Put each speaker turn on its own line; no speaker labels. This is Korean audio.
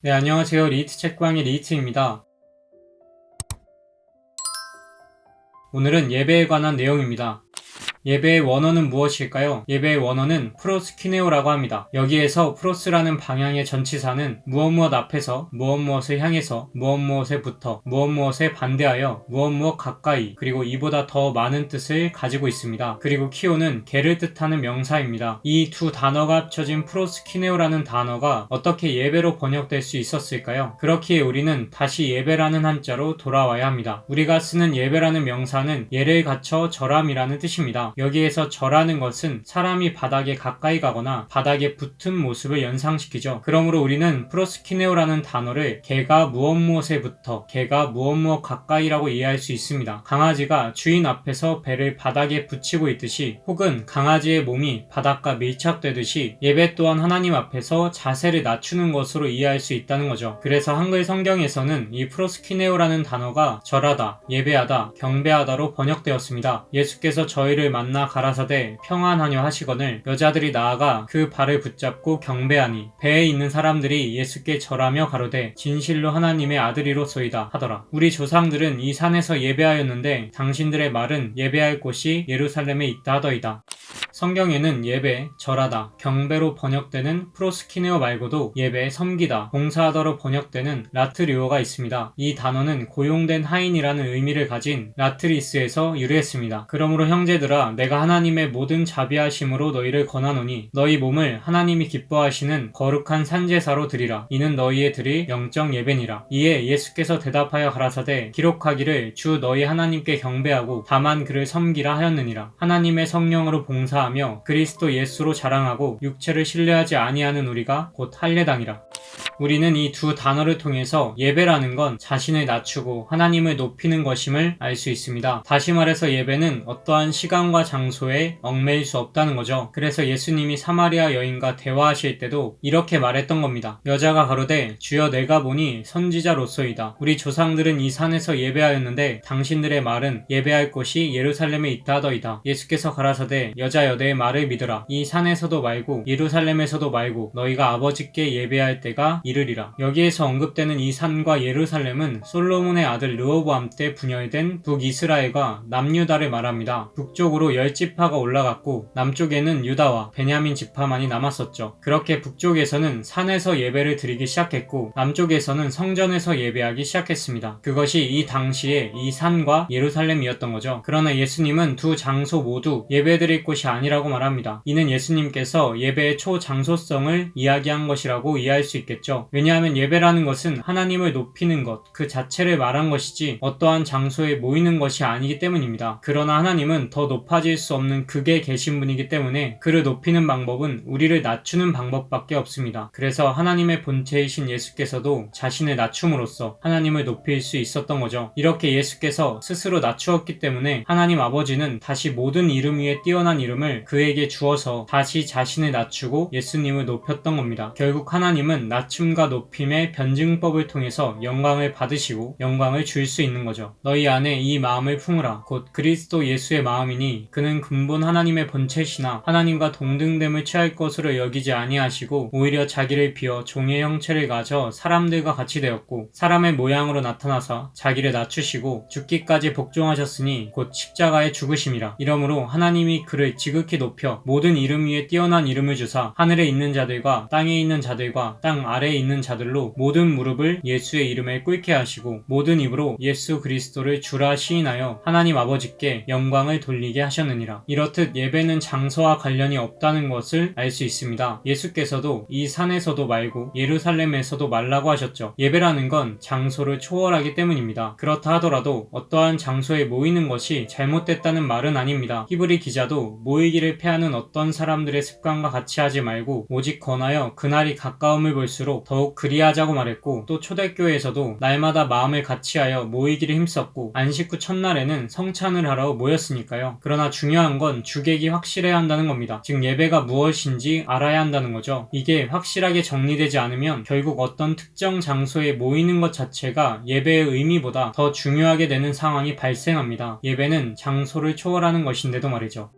네, 안녕하세요. 리히트 책방의 리히트입니다. 오늘은 예배에 관한 내용입니다. 예배의 원어는 무엇일까요? 예배의 원어는 프로스키네오라고 합니다. 여기에서 프로스라는 방향의 전치사는 무엇 앞에서, 무엇을 향해서, 무엇에부터, 무엇에 반대하여, 무엇 가까이, 그리고 이보다 더 많은 뜻을 가지고 있습니다. 그리고 키오는 개를 뜻하는 명사입니다. 이 두 단어가 합쳐진 프로스키네오라는 단어가 어떻게 예배로 번역될 수 있었을까요? 그렇기에 우리는 다시 예배라는 한자로 돌아와야 합니다. 우리가 쓰는 예배라는 명사는 예를 갖춰 절함이라는 뜻입니다. 여기에서 절하는 것은 사람이 바닥에 가까이 가거나 바닥에 붙은 모습을 연상시키죠. 그러므로 우리는 프로스키네오라는 단어를 개가 무엇에부터, 개가 무엇 가까이라고 이해할 수 있습니다. 강아지가 주인 앞에서 배를 바닥에 붙이고 있듯이, 혹은 강아지의 몸이 바닥과 밀착되듯이 예배 또한 하나님 앞에서 자세를 낮추는 것으로 이해할 수 있다는 거죠. 그래서 한글 성경에서는 이 프로스키네오라는 단어가 절하다, 예배하다, 경배하다로 번역되었습니다. 예수께서 저희를 만나 가라사대 평안하냐 하시거늘 여자들이 나아가 그 발을 붙잡고 경배하니 배에 있는 사람들이 예수께 절하며 가로되 진실로 하나님의 아들이로소이다 하더라. 우리 조상들은 이 산에서 예배하였는데 당신들의 말은 예배할 곳이 예루살렘에 있다 하더이다. 성경에는 예배, 절하다, 경배로 번역되는 프로스키네오 말고도 예배, 섬기다, 봉사하다로 번역되는 라트리오가 있습니다. 이 단어는 고용된 하인이라는 의미를 가진 라트리스에서 유래했습니다. 그러므로 형제들아, 내가 하나님의 모든 자비하심으로 너희를 권하노니 너희 몸을 하나님이 기뻐하시는 거룩한 산제사로 드리라. 이는 너희의 드릴 영적 예배니라. 이에 예수께서 대답하여 가라사대 기록하기를 주 너희 하나님께 경배하고 다만 그를 섬기라 하였느니라. 하나님의 성령으로 봉사하며 그리스도 예수로 자랑하고 육체를 신뢰하지 아니하는 우리가 곧 할례당이라. 우리는 이 두 단어를 통해서 예배라는 건 자신을 낮추고 하나님을 높이는 것임을 알 수 있습니다. 다시 말해서 예배는 어떠한 시간과 장소에 얽매일 수 없다는 거죠. 그래서 예수님이 사마리아 여인과 대화하실 때도 이렇게 말했던 겁니다. 여자가 가로되 주여 내가 보니 선지자로소이다. 우리 조상들은 이 산에서 예배하였는데 당신들의 말은 예배할 곳이 예루살렘에 있다 하더이다. 예수께서 가라사대 여자여 내 말을 믿으라. 이 산에서도 말고 예루살렘에서도 말고 너희가 아버지께 예배할 때가 이르리라. 여기에서 언급되는 이 산과 예루살렘은 솔로몬의 아들 르호보암 때 분열된 북이스라엘과 남유다를 말합니다. 북쪽으로 10지파가 올라갔고 남쪽에는 유다와 베냐민 지파만이 남았었죠. 그렇게 북쪽에서는 산에서 예배를 드리기 시작했고 남쪽에서는 성전에서 예배하기 시작했습니다. 그것이 이 당시에 이 산과 예루살렘이었던 거죠. 그러나 예수님은 두 장소 모두 예배드릴 곳이 아니라고 말합니다. 이는 예수님께서 예배의 초장소성을 이야기한 것이라고 이해할 수 있겠죠. 왜냐하면 예배라는 것은 하나님을 높이는 것 그 자체를 말한 것이지 어떠한 장소에 모이는 것이 아니기 때문입니다. 그러나 하나님은 더 높아질 수 없는 극에 계신 분이기 때문에 그를 높이는 방법은 우리를 낮추는 방법밖에 없습니다. 그래서 하나님의 본체이신 예수께서도 자신을 낮춤으로써 하나님을 높일 수 있었던 거죠. 이렇게 예수께서 스스로 낮추었기 때문에 하나님 아버지는 다시 모든 이름 위에 뛰어난 이름을 그에게 주어서 다시 자신을 낮추고 예수님을 높였던 겁니다. 결국 하나님은 낮춤과 높임의 변증법을 통해서 영광을 받으시고 영광을 줄 수 있는 거죠. 너희 안에 이 마음을 품으라. 곧 그리스도 예수의 마음이니 그는 근본 하나님의 본체시나 하나님과 동등됨을 취할 것으로 여기지 아니하시고 오히려 자기를 비어 종의 형체를 가져 사람들과 같이 되었고 사람의 모양으로 나타나사 자기를 낮추시고 죽기까지 복종하셨으니 곧 십자가에 죽으심이라. 이러므로 하나님이 그를 지극히 높여 모든 이름 위에 뛰어난 이름을 주사 하늘에 있는 자들과 땅에 있는 자들과 땅 아래에 있는 자들로 모든 무릎을 예수의 이름에 꿇게 하시고 모든 입으로 예수 그리스도를 주라 시인하여 하나님 아버지께 영광을 돌리게 하셨느니라. 이렇듯 예배는 장소와 관련이 없다는 것을 알 수 있습니다. 예수께서도 이 산에서도 말고 예루살렘에서도 말라고 하셨죠. 예배라는 건 장소를 초월하기 때문입니다. 그렇다 하더라도 어떠한 장소에 모이는 것이 잘못됐다는 말은 아닙니다. 히브리 기자도 모이기를 패하는 어떤 사람들의 습관과 같이 하지 말고 오직 권하여 그날이 가까움을 볼수록 더욱 그리하자고 말했고 또 초대교회에서도 날마다 마음을 같이하여 모이기를 힘썼고 안식 후 첫날에는 성찬을 하러 모였으니까요. 그러나 중요한 건 주객이 확실해야 한다는 겁니다. 즉 예배가 무엇인지 알아야 한다는 거죠. 이게 확실하게 정리되지 않으면 결국 어떤 특정 장소에 모이는 것 자체가 예배의 의미보다 더 중요하게 되는 상황이 발생합니다. 예배는 장소를 초월하는 것인데도 말이죠.